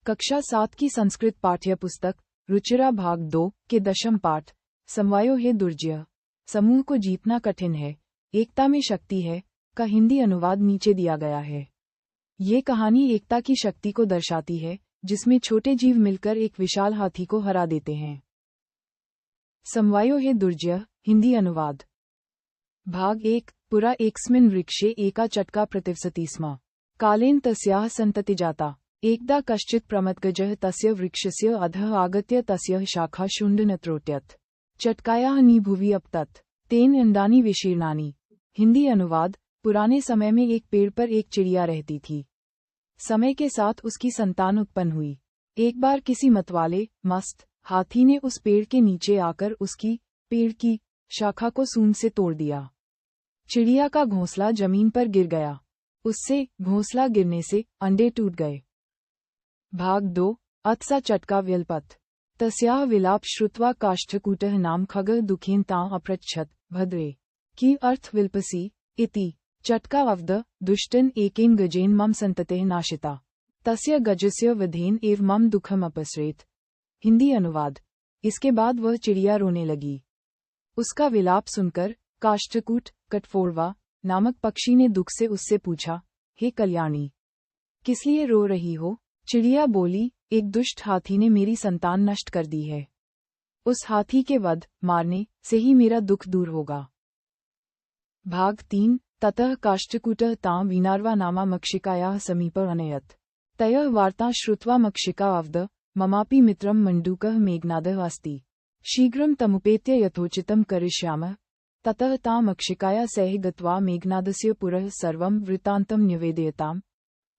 कक्षा 7 की संस्कृत पाठ्य पुस्तक रुचिरा भाग 2 के 10 पाठ समवायो है दुर्जय, समूह को जीतना कठिन है, एकता में शक्ति है का हिंदी अनुवाद नीचे दिया गया है। ये कहानी एकता की शक्ति को दर्शाती है, जिसमें छोटे जीव मिलकर एक विशाल हाथी को हरा देते हैं। समवायो है दुर्जय हिंदी अनुवाद। भाग 1 पुरा एकस्मिन् वृक्षे एका चटका प्रतिवसति स्म। कालेन तस्याः सन्तति जाता। एकदा कश्चित् प्रमथगजः तस्य वृक्षस्य अधः आगत्य तस्य शाखा शुण्डनत्रोट्यत्। चटकायाः निभुवि अपतत्। तेन अंडानि विशीर्णानि। हिंदी अनुवाद। पुराने समय में एक पेड़ पर एक चिड़िया रहती थी। समय के साथ उसकी संतान उत्पन्न हुई। एक बार किसी मतवाले मस्त हाथी ने उस पेड़ के नीचे आकर उसकी पेड़ की शाखा को सूंड से तोड़ दिया। चिड़िया का घोंसला जमीन पर गिर गया। उससे घोंसला गिरने से अंडे टूट गए। भाग 2 अथ सा चटका व्यल्पत। तस्याः विलाप श्रुत्वा काष्ठकूटः नाम खगः दुखेन तां अपृच्छत् भद्रे की अर्थ विल्पसि इति। चटका अवद दुष्टन एकेन गजेन मम संततेः नाशिता। तस्य गजस्य वधेन एव मम दुखम अपसरेत। हिंदी अनुवाद। इसके बाद वह चिड़िया रोने लगी। उसका विलाप सुनकर काष्ठकूट कटफोड़वा नामक पक्षी ने दुख से उससे पूछा, हे कल्याणी, किस लिए रो रही हो? चिड़िया बोली, एक दुष्ट हाथी ने मेरी संतान नष्ट कर दी है। उस हाथी के वध मारने से ही मेरा दुख दूर होगा। भाग 3 ततः काष्ठकूटः तां वीनार्वा नामा मक्षिकायाः समीप अनयत्। तयः वार्ता श्रुत्वा मक्षिका अवद ममापि मित्रं मण्डूकः मेघनादः अस्ति। शीघ्रं तमुपेत्य यथोचितं करिष्यामः। ततः तां मक्षिकाया सह गत्वा मेघनादस्य पुरः सर्वं वृत्तान्तं न्यवेदयताम्।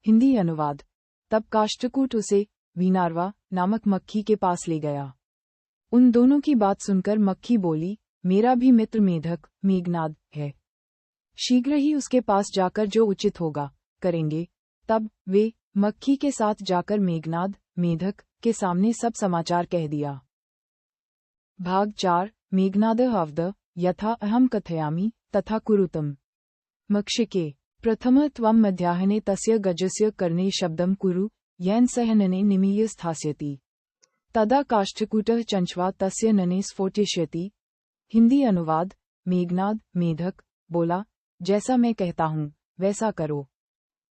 हिंदी अनुवाद। तब काष्ठकूट उसे वीनार्वा नामक मक्खी के पास ले गया। उन दोनों की बात सुनकर मक्खी बोली, मेरा भी मित्र मेढक मेघनाद है। शीघ्र ही उसके पास जाकर जो उचित होगा करेंगे। तब वे मक्खी के साथ जाकर मेघनाद मेढक के सामने सब समाचार कह दिया। भाग 4 मेघनादः अवद यथा अहं कथयामि तथा कुरुतम्। मक्षिके प्रथमः त्वं मध्याह्ने तस्य गजस्य कर्णे शब्दं कुरु येन सह नने निमीय स्थास्यति। तदा काष्ठकूटः चंचवा तस्य नने स्फोटिष्यति। हिंदी अनुवाद। मेघनाद मेढक बोला, जैसा मैं कहता हूँ वैसा करो।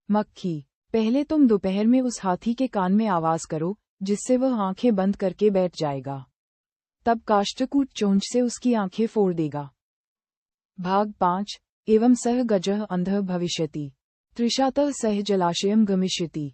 मक्खी, पहले तुम दोपहर में उस हाथी के कान में आवाज करो, जिससे वह आंखें बंद करके बैठ जाएगा। तब काष्ठकूट चोंच से उसकी आंखें फोड़ देगा। भाग 5 एवं सह गजः अंधः भविष्यति। तृषातः सह जलाशयं गमिष्यति।